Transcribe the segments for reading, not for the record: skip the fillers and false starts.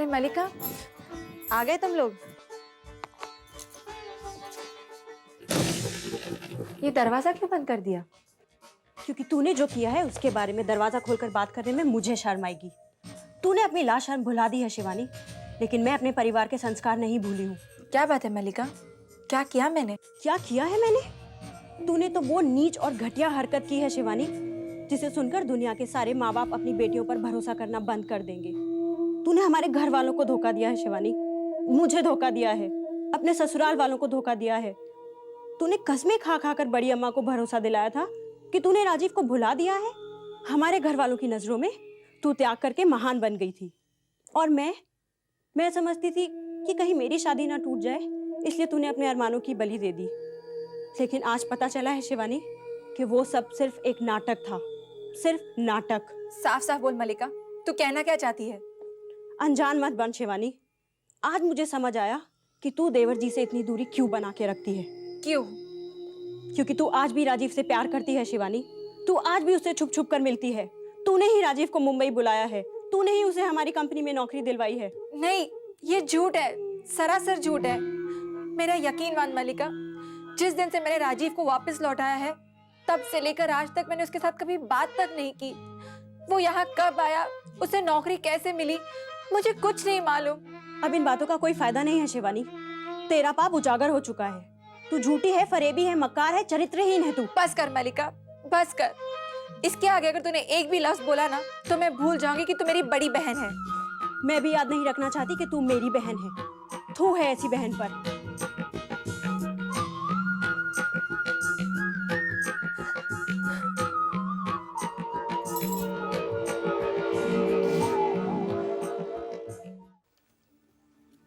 मलिका, आ गए तुम लोग। ये दरवाजा क्यों बंद कर दिया? क्योंकि तूने जो किया है उसके बारे में दरवाजा खोलकर बात करने में मुझे शर्म आएगी। तूने अपनी लाज शर्म भुला दी है शिवानी, लेकिन मैं अपने परिवार के संस्कार नहीं भूली हूँ। क्या बात है मलिका, क्या किया मैंने? क्या किया है मैंने? तूने तो वो नीच और घटिया हरकत की है शिवानी, जिसे सुनकर दुनिया के सारे माँ बाप अपनी बेटियों पर भरोसा करना बंद कर देंगे। तूने हमारे घर वालों को धोखा दिया है शिवानी, मुझे धोखा दिया है, अपने ससुराल वालों को धोखा दिया है। तूने कस्में खा खा कर बड़ी अम्मा को भरोसा दिलाया था कि तूने राजीव को भुला दिया है। हमारे घर वालों की नजरों में तू त्याग करके महान बन गई थी, और मैं समझती थी कि कहीं मेरी शादी ना टूट जाए, इसलिए तूने अपने अरमानों की बलि दे दी। लेकिन आज पता चला है शिवानी कि वो सब सिर्फ एक नाटक था, सिर्फ नाटक। साफ साफ बोल मलिका, तू कहना क्या चाहती है? अनजान मत बन शिवानी। आज मुझे समझ आया कि तू देवर जी से इतनी दूरी क्यों बना के रखती है। क्यों? क्योंकि तू आज भी राजीव से प्यार करती है शिवानी। तू आज भी उससे छुप छुप कर मिलती है। तूने ही राजीव को मुंबई बुलाया है, तूने ही उसे हमारी कंपनी में नौकरी दिलवाई है। नहीं, ये झूठ है, सरासर झूठ है। मेरा यकीन मान मलिका, जिस दिन से मैंने राजीव को वापस लौटाया है, तब से लेकर आज तक मैंने उसके साथ कभी बात तक नहीं की। वो यहाँ कब आया, उसे नौकरी कैसे मिली, मुझे कुछ नहीं मालूम। अब इन बातों का कोई फायदा नहीं है शिवानी। तेरा पाप उजागर हो चुका है। तू झूठी है, फरेबी है, मक्कार है, चरित्रहीन है तू। बस कर मलिका, बस कर। इसके आगे अगर तूने एक भी लफ्ज बोला ना, तो मैं भूल जाऊंगी कि तू मेरी बड़ी बहन है। मैं भी याद नहीं रखना चाहती कि तू मेरी बहन है। थू है ऐसी बहन पर।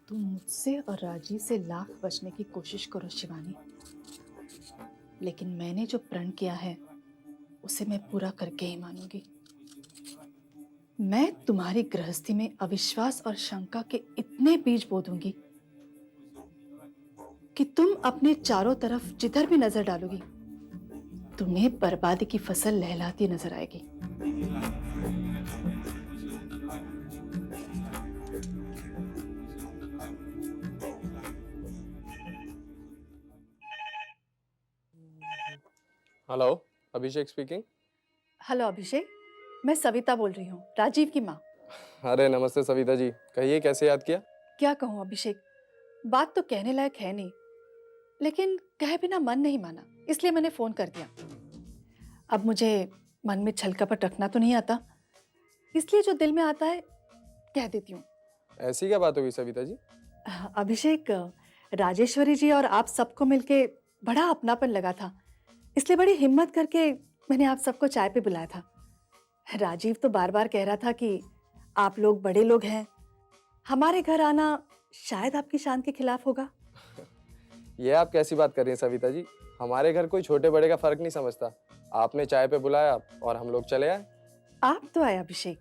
तुम मुझसे और राजीव से लाख बचने की कोशिश करो शिवानी, लेकिन मैंने जो प्रण किया है उसे मैं पूरा करके ही मानूंगी। मैं तुम्हारी गृहस्थी में अविश्वास और शंका के इतने बीज बो दूंगी कि तुम अपने चारों तरफ जिधर भी नजर डालोगी, तुम्हें बर्बादी की फसल लहलाती नजर आएगी। हेलो, अभिषेक स्पीकिंग। हेलो अभिषेक, मैं सविता बोल रही हूँ, राजीव की माँ। अरे नमस्ते सविता जी, कहिए कैसे याद किया? क्या कहूँ अभिषेक, बात तो कहने लायक है नहीं, लेकिन कहे बिना मन नहीं माना, इसलिए मैंने फोन कर दिया। अब मुझे मन में छल कपट रखना तो नहीं आता, इसलिए जो दिल में आता है कह देती हूँ। ऐसी क्या बात होगी सविता जी? अभिषेक, राजेश्वरी जी और आप सबको मिलके बड़ा अपनापन लगा था, इसलिए बड़ी हिम्मत करके मैंने आप सबको चाय पे बुलाया था। राजीव तो बार बार कह रहा था कि आप लोग बड़े लोग हैं, हमारे घर आना शायद आपकी शान के खिलाफ होगा। ये आप कैसी बात कर रही हैं सविता जी? हमारे घर कोई छोटे बड़े का फर्क नहीं समझता। आपने चाय पे बुलाया और हम लोग चले आए। आप तो आए अभिषेक,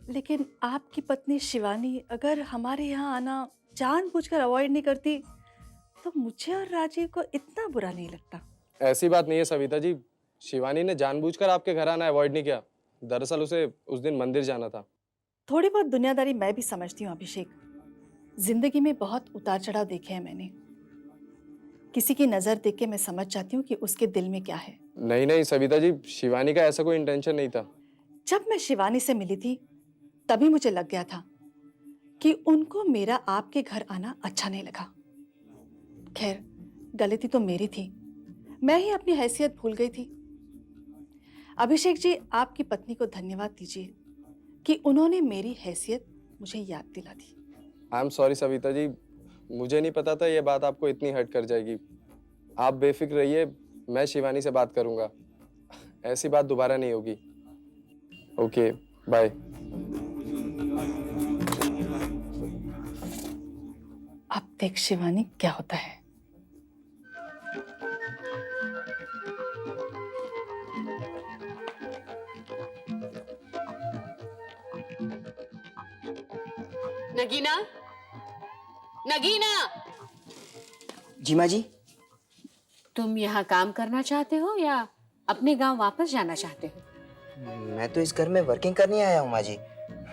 लेकिन आपकी पत्नी शिवानी अगर हमारे यहाँ आना जानबूझकर अवॉइड नहीं करती तो मुझे और राजीव को इतना बुरा नहीं लगता। ऐसी बात नहीं है सविता जी, शिवानी ने जानबूझकर आपके घर आना अवॉइड नहीं किया। दरअसल उसे उस दिन मंदिर जाना था। थोड़ी बहुत दुनियादारी मैं भी समझती हूँ अभिषेक, जिंदगी में बहुत उतार चढ़ाव देखे हैं मैंने। किसी की नजर देख के मैं समझ जाती हूँ कि उसके दिल में क्या है। नहीं नहीं सविता जी, शिवानी का ऐसा कोई इंटेंशन नहीं था। जब मैं शिवानी से मिली थी तभी मुझे लग गया था कि उनको मेरा आपके घर आना अच्छा नहीं लगा। खैर, गलती तो मेरी थी, मैं ही अपनी हैसियत भूल गई थी। अभिषेक जी, आपकी पत्नी को धन्यवाद दीजिए कि उन्होंने मेरी हैसियत मुझे याद दिला दी। I am sorry Savita ji, मुझे नहीं पता था ये बात आपको इतनी हर्ट कर जाएगी। आप बेफिक्र रहिए, मैं शिवानी से बात करूंगा, ऐसी बात दोबारा नहीं होगी। Okay, bye. अब देख शिवानी क्या होता है। नगीना, नगीना, जी माँ जी। तुम यहाँ काम करना चाहते हो या अपने गांव वापस जाना चाहते हो? मैं तो इस घर में वर्किंग करने आया हूँ माँ जी,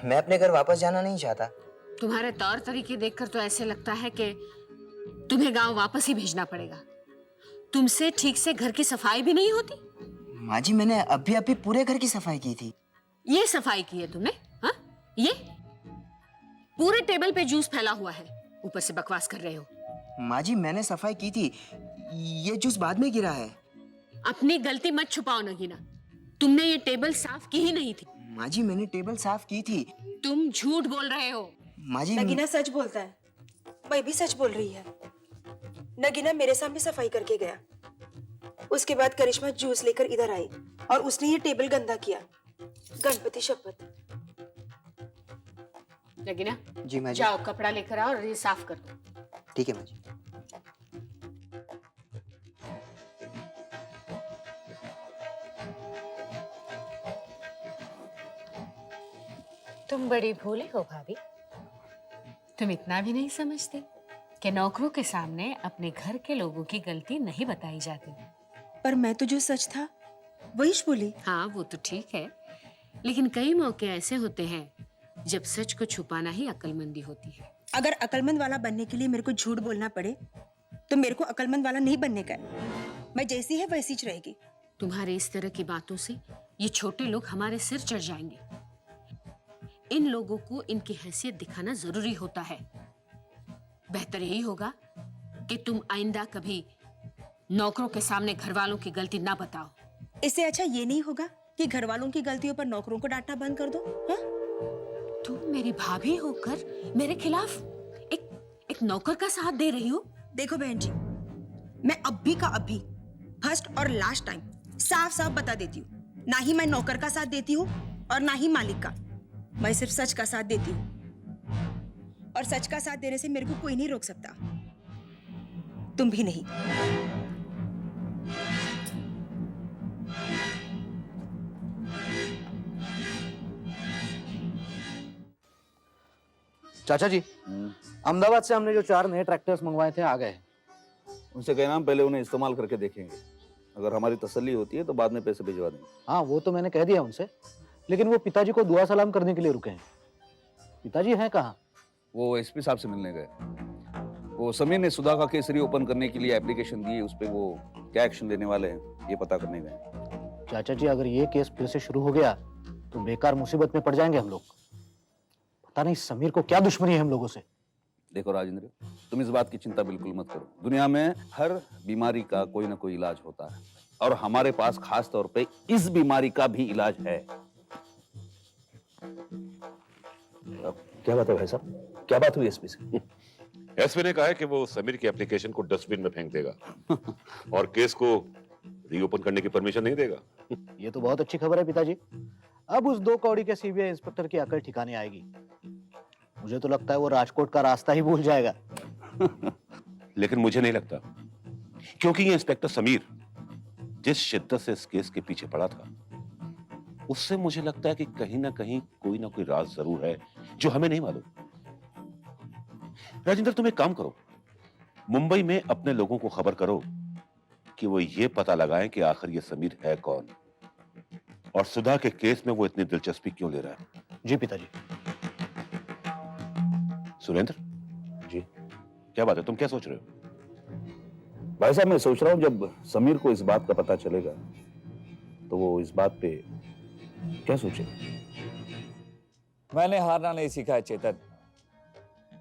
मैं अपने घर वापस जाना नहीं चाहता। तुम्हारे तौर तरीके देखकर तो ऐसे लगता है कि तुम्हें गांव वापस ही भेजना पड़ेगा। तुमसे ठीक से घर की सफाई भी नहीं होती। माँ जी, मैंने अभी अभी पूरे घर की सफाई की थी। ये सफाई की है तुमने? हाँ, ये पूरे टेबल पे जूस फैला हुआ है, ऊपर से बकवास कर रहे हो। माँ जी, मैंने सफाई की थी, ये जूस बाद में गिरा है। अपनी गलती मत छुपाओ नगीना, तुमने ये टेबल साफ की ही नहीं थी। माँ जी, मैंने टेबल साफ की थी। तुम झूठ बोल रहे हो। माँ जी, नगीना सच बोलता है, मैं भी सच बोल रही है। नगीना मेरे सामने सफाई करके गया, उसके बाद करिश्मा जूस लेकर इधर आई और उसने ये टेबल गंदा किया। गणपति शपथ। नगीना, जी माँ जी। जाओ कपड़ा लेकर आओ और ये साफ कर दो। ठीक है माँ जी। तुम बड़ी भोले हो भाभी। तुम इतना भी नहीं समझते कि नौकरों के सामने अपने घर के लोगों की गलती नहीं बताई जाती। पर मैं तो जो सच था वही बोली। हाँ, वो तो ठीक है, लेकिन कई मौके ऐसे होते हैं जब सच को छुपाना ही अक्लमंदी होती है। अगर अक्लमंद वाला बनने के लिए मेरे को झूठ बोलना पड़े तो मेरे को अक्लमंद वाला नहीं बनने का है। मैं जैसी है वैसी ही रहेगी। तुम्हारे इस तरह की बातों से ये छोटे लोग हमारे सिर चढ़ जाएंगे। इन लोगों को इनकी हैसियत दिखाना जरूरी होता है। बेहतर यही होगा कि तुम आइंदा कभी नौकरों के सामने घर वालों की गलती ना बताओ। इससे अच्छा ये नहीं होगा कि घर वालों की गलतियों पर नौकरों को डांटना बंद कर दो? हाँ? तुम मेरी भाभी होकर मेरे खिलाफ एक नौकर का साथ दे रही हो। देखो बहन जी, मैं अभी का अभी फर्स्ट और लास्ट टाइम साफ साफ बता देती हूँ, ना ही मैं नौकर का साथ देती हूँ और ना ही मालिक का। मैं सिर्फ सच का साथ देती हूँ और सच का साथ देने से मेरे को कोई नहीं रोक सकता, तुम भी नहीं। चाचा जी, अहमदाबाद से हमने जो 4 नए ट्रैक्टर्स मंगवाए थे आ गए हैं। उनसे कहना हम पहले उन्हें इस्तेमाल करके देखेंगे। अगर हमारी तसल्ली होती है तो बाद में पैसे भिजवा देंगे। हाँ, वो तो मैंने कह दिया उनसे, लेकिन वो पिताजी को दुआ सलाम करने के लिए रुके हैं। पिताजी हैं कहाँ? वो एसपी साहब से मिलने गए। वो समीर ने सुधा का केस रीओपन करने के लिए एप्लीकेशन दी है, उस पर वो क्या एक्शन लेने वाले हैं ये पता करने गए। चाचा जी, अगर ये केस फिर से शुरू हो गया तो बेकार मुसीबत में पड़ जाएंगे हम लोग। पता नहीं समीर को क्या दुश्मनी है हम लोगों से। देखो राजेंद्र, तुम इस बात की चिंता बिल्कुल मत करो। दुनिया में हर बीमारी का कोई ना कोई इलाज होता है और हमारे पास खास तौर पे इस बीमारी का भी इलाज है। क्या बात है भाई साहब, क्या बात हुई एसपी से? एसपी ने कहा है कि वो समीर की एप्लीकेशन को डस्टबिन में फेंक देगा और केस को रीओपन करने की परमिशन नहीं देगा। ये तो बहुत अच्छी खबर है पिताजी। अब उस 2 कौड़ी के सीबीआई इंस्पेक्टर की अकल ठिकाने आएगी। मुझे तो लगता है वो राजकोट का रास्ता ही भूल जाएगा। लेकिन मुझे नहीं लगता, क्योंकि ये इंस्पेक्टर समीर जिस शिद्दत से इस केस के पीछे पड़ा था, उससे मुझे लगता है कि कहीं ना कोई राज जरूर है जो हमें नहीं मालूम। राजेंद्र, तुम एक काम करो, मुंबई में अपने लोगों को खबर करो कि वो ये पता लगाएं कि आखिर ये समीर है कौन और सुधा के केस में वो इतनी दिलचस्पी क्यों ले रहा है। जी पिताजी। सुरेंद्र जी क्या बात है, तुम क्या सोच रहे हो? भाई साहब, मैं सोच रहा हूँ जब समीर को इस बात का पता चलेगा तो वो इस बात पे क्या सोचेगा। मैंने हारना नहीं सीखा है चेतन।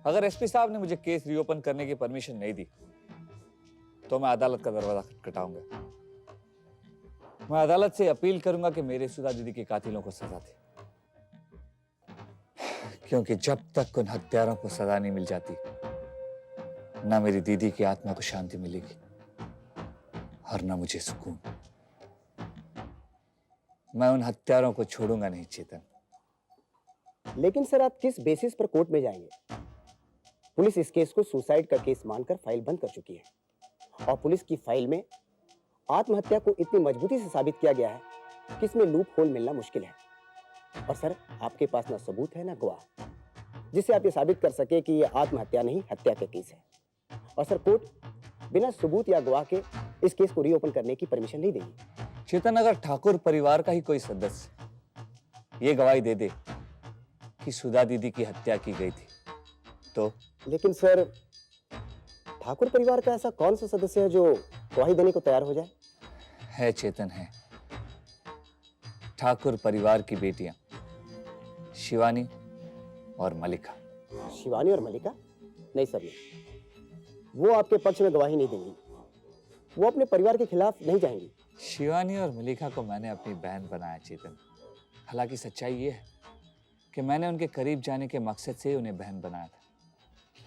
अगर एसपी साहब ने मुझे केस रीओपन करने की परमिशन नहीं दी तो मैं अदालत का दरवाजा खटखटाऊंगा। मैं अदालत से अपील करूंगा कि मेरे सुधा दीदी के कातिलों को सजा दे, क्योंकि जब तक उन हत्यारों को सजा नहीं मिल जाती ना मेरी दीदी की आत्मा को शांति मिलेगी और ना मुझे सुकून। मैं उन हत्यारों को छोड़ूंगा नहीं चेतन। लेकिन सर, आप किस बेसिस पर कोर्ट में जाएंगे? पुलिस इस केस को सुसाइड का केस मानकर फाइल बंद कर चुकी है और पुलिस की फाइल में आत्महत्या को इतनी मजबूती से साबित किया गया है कि इसमें लूप होल मिलना मुश्किल है। और सर, आपके पास ना सबूत है ना गवाह जिससे आप ये साबित कर सके कि ये आत्महत्या नहीं हत्या का केस है। और सर, कोर्ट बिना सबूत या गवाह के इस केस को रीओपन करने की परमिशन नहीं देगी। चेतन, अगर ठाकुर परिवार का ही कोई सदस्य ये गवाही दे दे कि सुधा दीदी की हत्या की गई थी तो लेकिन सर, ठाकुर परिवार का ऐसा कौन सा सदस्य है जो गवाही देने को तैयार हो जाए? है चेतन, है। ठाकुर परिवार की बेटियां शिवानी और मलिका। शिवानी और मलिका? नहीं सर, नहीं। वो आपके पक्ष में गवाही नहीं देंगी। वो अपने परिवार के खिलाफ नहीं जाएंगी। शिवानी और मलिका को मैंने अपनी बहन बनाया चेतन। हालांकि सच्चाई ये है कि मैंने उनके करीब जाने के मकसद से ही उन्हें बहन बनाया था,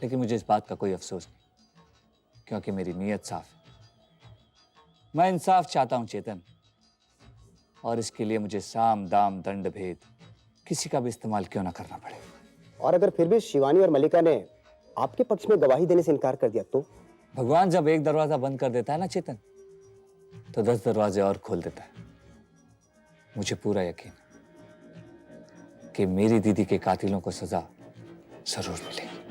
लेकिन मुझे इस बात का कोई अफसोस नहीं, क्योंकि मेरी नीयत साफ है। मैं इंसाफ चाहता हूं चेतन, और इसके लिए मुझे साम दाम दंड भेद किसी का भी इस्तेमाल क्यों ना करना पड़े। और अगर फिर भी शिवानी और मलिका ने आपके पक्ष में गवाही देने से इनकार कर दिया तो? भगवान जब एक दरवाजा बंद कर देता है ना चेतन, तो 10 दरवाजे और खोल देता है। मुझे पूरा यकीन कि मेरी दीदी के कातिलों को सजा जरूर मिलेगी।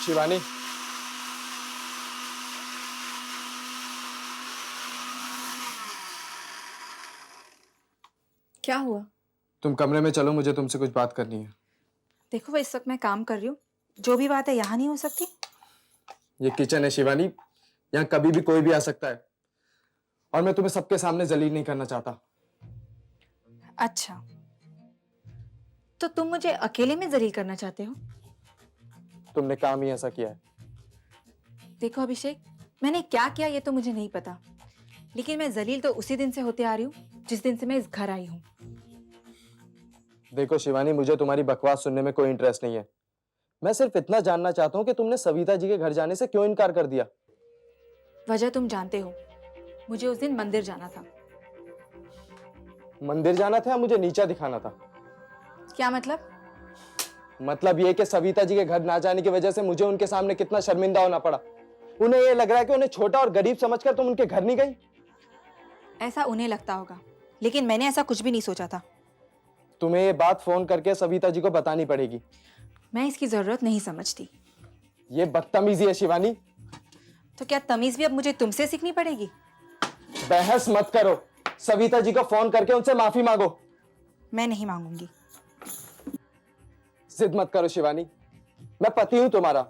शिवानी, क्या हुआ? तुम कमरे में चलो, मुझे तुमसे कुछ बात करनी है। देखो, इस वक्त मैं काम कर रही हूँ। जो भी बात है यहाँ नहीं हो सकती। ये किचन है शिवानी, यहाँ कभी भी कोई भी आ सकता है, और मैं तुम्हें सबके सामने जलील नहीं करना चाहता। अच्छा, तो तुम मुझे अकेले में जलील करना चाहते हो? तुमने काम ही ऐसा किया है। देखो अभिषेक, मैंने क्या किया ये तो मुझे नहीं पता, लेकिन मैं जलील तो उसी दिन से होते आ रही हूँ जिस दिन से मैं इस घर आई हूँ। देखो शिवानी, मुझे तुम्हारी बकवास सुनने में कोई इंटरेस्ट नहीं है। मैं सिर्फ इतना जानना चाहता हूँ कि तुमने सविता जी के घर जाने से क्यों इनकार कर दिया। वजह तुम जानते हो, मुझे उस दिन मंदिर जाना था। मंदिर जाना था या मुझे नीचा दिखाना था? क्या मतलब? मतलब ये कि सविता जी के घर ना जाने की वजह से मुझे उनके सामने कितना शर्मिंदा होना पड़ा। उन्हें ये लग रहा है कि उन्हें छोटा और गरीब समझकर तुम उनके घर नहीं गई। ऐसा उन्हें लगता होगा, लेकिन मैंने ऐसा कुछ भी नहीं सोचा था। तुम्हें ये बात फोन करके सविता जी को बतानी पड़ेगी। मैं इसकी जरूरत नहीं समझती। ये बदतमीजी है शिवानी। तो क्या तमीज भी अब मुझे तुमसे सीखनी पड़ेगी? बहस मत करो, सविता जी को फोन करके उनसे माफी मांगो। मैं नहीं मांगूंगी। जिद मत करो शिवानी, मैं पति हूं तुम्हारा,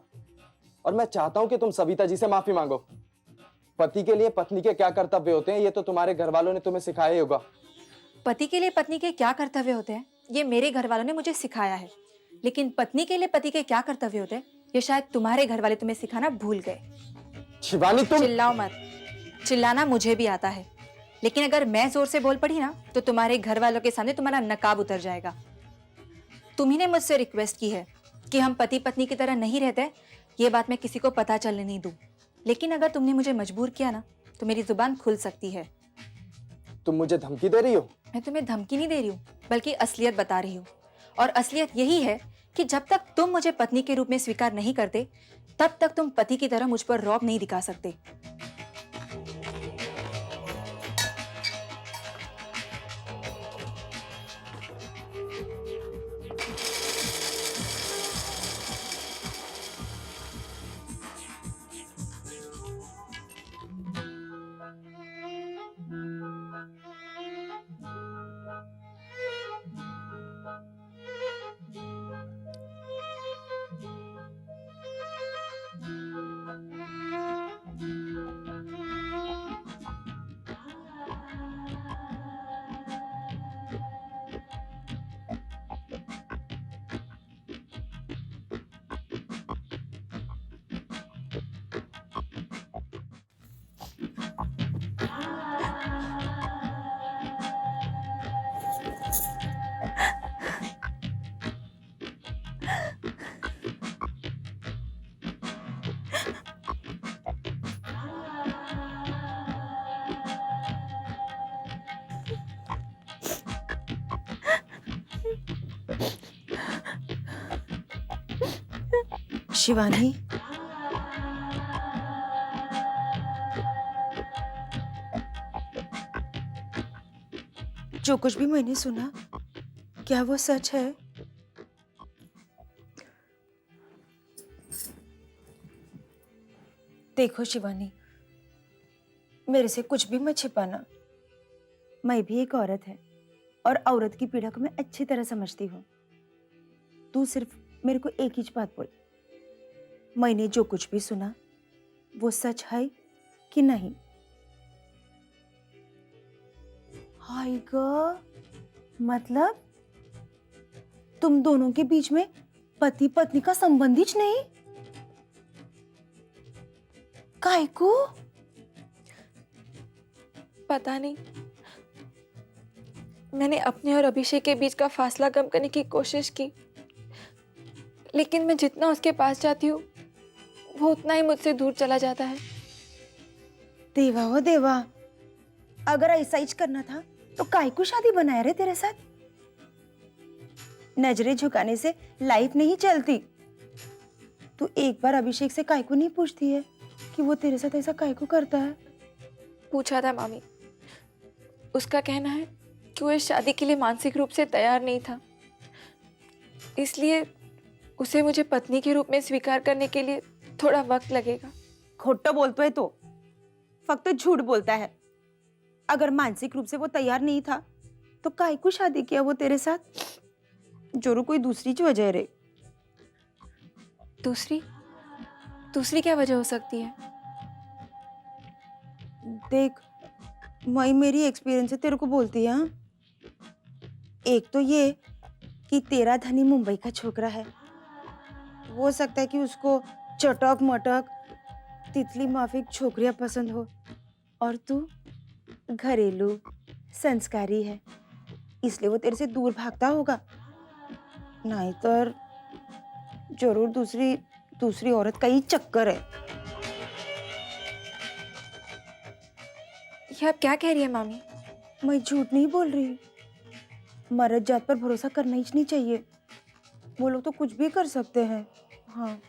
और मैं चाहता हूं कि तुम सविता जी से माफी मांगो। पति के लिए पत्नी के क्या कर्तव्य होते हैं ये तो तुम्हारे घर वालों ने तुम्हें सिखाया ही होगा। पति के लिए पत्नी के क्या कर्तव्य होते हैं ये मेरे घर वालों ने मुझे सिखाया है, लेकिन पत्नी के लिए पति के क्या कर्तव्य होते हैं ये शायद तुम्हारे घर वाले तुम्हें सिखाना भूल गए। शिवानी तुम चिल्लाओ मत। चिल्लाना मुझे भी आता है, लेकिन अगर मैं जोर से बोल पड़ी ना तो तुम्हारे घर वालों के सामने तुम्हारा नकाब उतर जाएगा। तुम्ही ने मुझसे रिक्वेस्ट की है कि हम पति पत्नी की तरह नहीं रहते, ये बात मैं किसी को पता चलने नहीं दूं। लेकिन अगर तुमने मुझे मजबूर किया ना तो मेरी जुबान खुल सकती है। तुम मुझे धमकी दे रही हो? मैं तुम्हें धमकी नहीं दे रही हूँ, बल्कि असलियत बता रही हूँ। और असलियत यही है कि जब तक तुम मुझे पत्नी के रूप में स्वीकार नहीं करते, तब तक तुम पति की तरह मुझ पर रौब नहीं दिखा सकते। शिवानी, जो कुछ भी मैंने सुना, क्या वो सच है? देखो शिवानी, मेरे से कुछ भी मत छिपाना। मैं भी एक औरत है और औरत की पीड़ा को मैं अच्छी तरह समझती हूँ। तू सिर्फ मेरे को एक ही बात बोल, मैंने जो कुछ भी सुना वो सच है कि नहीं? हाय ग, मतलब तुम दोनों के बीच में पति पत्नी का संबंध ही नहीं? काय को? पता नहीं, मैंने अपने और अभिषेक के बीच का फासला कम करने की कोशिश की, लेकिन मैं जितना उसके पास जाती हूँ वो उतना ही मुझसे दूर चला जाता है। देवा हो देवा, अगर ऐसा ही करना था तो काय को शादी बनाया रे तेरे साथ? नजरें झुकाने से लाइफ नहीं चलती। तू एक बार अभिषेक से काय को नहीं पूछती है कि वो तेरे साथ ऐसा काय को करता है? पूछा था मामी, उसका कहना है कि वो इस शादी के लिए मानसिक रूप से तैयार नहीं था, इसलिए उसे मुझे पत्नी के रूप में स्वीकार करने के लिए थोड़ा वक्त लगेगा। खोटो बोलतो है तो फक्त झूठ बोलता है। अगर मानसिक रूप से वो तैयार नहीं था तो काय को शादी किया वो तेरे साथ? जरूर कोई दूसरी वजह रे। दूसरी क्या वजह हो सकती है? देख, मैं मेरी एक्सपीरियंस से तेरे को बोलती है। एक तो ये कि तेरा धनी मुंबई का छोकरा है, हो सकता है कि उसको चटक मटक तितली माफिक छोकरियां पसंद हो, और तू घरेलू संस्कारी है, इसलिए वो तेरे से दूर भागता होगा। नहीं तो जरूर दूसरी औरत का ही चक्कर है। ये आप क्या कह रही है मामी? मैं झूठ नहीं बोल रही। मर्द जात पर भरोसा करना ही नहीं चाहिए, वो लोग तो कुछ भी कर सकते हैं। हाँ,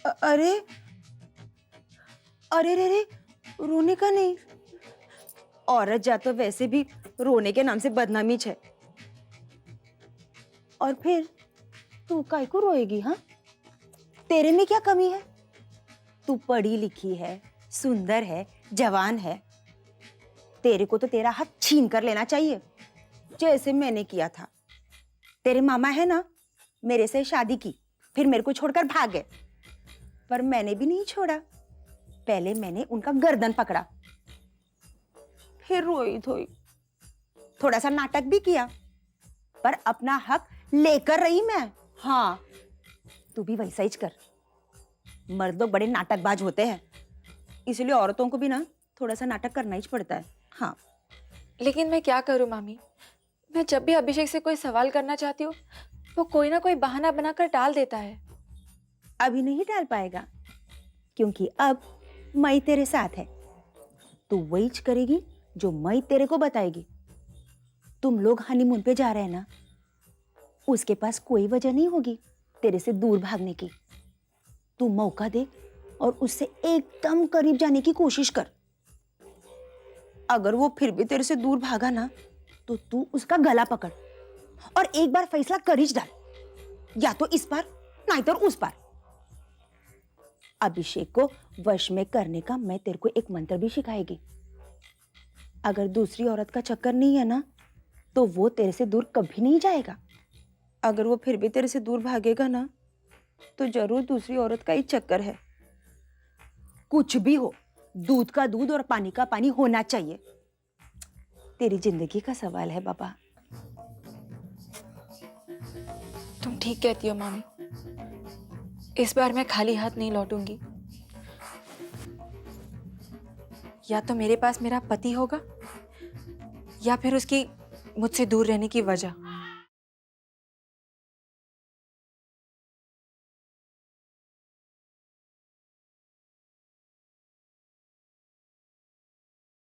अरे अरे रे रे, रोने का नहीं। औरत जात तो वैसे भी रोने के नाम से बदनामी है। और फिर तू काय को रोएगी? हाँ, तेरे में क्या कमी है? तू पढ़ी लिखी है, सुंदर है, जवान है। तेरे को तो तेरा हक छीन कर लेना चाहिए, जैसे मैंने किया था। तेरे मामा है ना, मेरे से शादी की, फिर मेरे को छोड़कर भाग गए, पर मैंने भी नहीं छोड़ा। पहले मैंने उनका गर्दन पकड़ा, फिर रोई धोई, थोड़ा सा नाटक भी किया, पर अपना हक लेकर रही मैं। हाँ, तू भी वैसा ही कर। मर्द लोग बड़े नाटकबाज होते हैं, इसलिए औरतों को भी ना थोड़ा सा नाटक करना ही पड़ता है। हाँ, लेकिन मैं क्या करूं मामी? मैं जब भी अभिषेक से कोई सवाल करना चाहती हूँ वो कोई ना कोई बहाना बनाकर टाल देता है। अभी नहीं टाल पाएगा, क्योंकि अब मैं तेरे साथ है। तू वही करेगी जो मैं तेरे को बताएगी। तुम लोग हनीमून पे जा रहे हैं ना, उसके पास कोई वजह नहीं होगी तेरे से दूर भागने की। तू मौका दे और उससे एकदम करीब जाने की कोशिश कर। अगर वो फिर भी तेरे से दूर भागा ना, तो तू उसका गला पकड़ और एक बार फैसला कर ही डाल, या तो इस बार नहीं तो उस बार। अभिषेक को वश में करने का मैं तेरे को एक मंत्र भी सिखाएगी। अगर दूसरी औरत का चक्कर नहीं है ना, तो वो तेरे से दूर कभी नहीं जाएगा। अगर वो फिर भी तेरे से दूर भागेगा ना, तो जरूर दूसरी औरत का ही चक्कर है। कुछ भी हो, दूध का दूध और पानी का पानी होना चाहिए। तेरी जिंदगी का सवाल है बाबा। तुम ठीक कहती हो मामी, इस बार मैं खाली हाथ नहीं लौटूंगी। या तो मेरे पास मेरा पति होगा, या फिर उसकी मुझसे दूर रहने की वजह।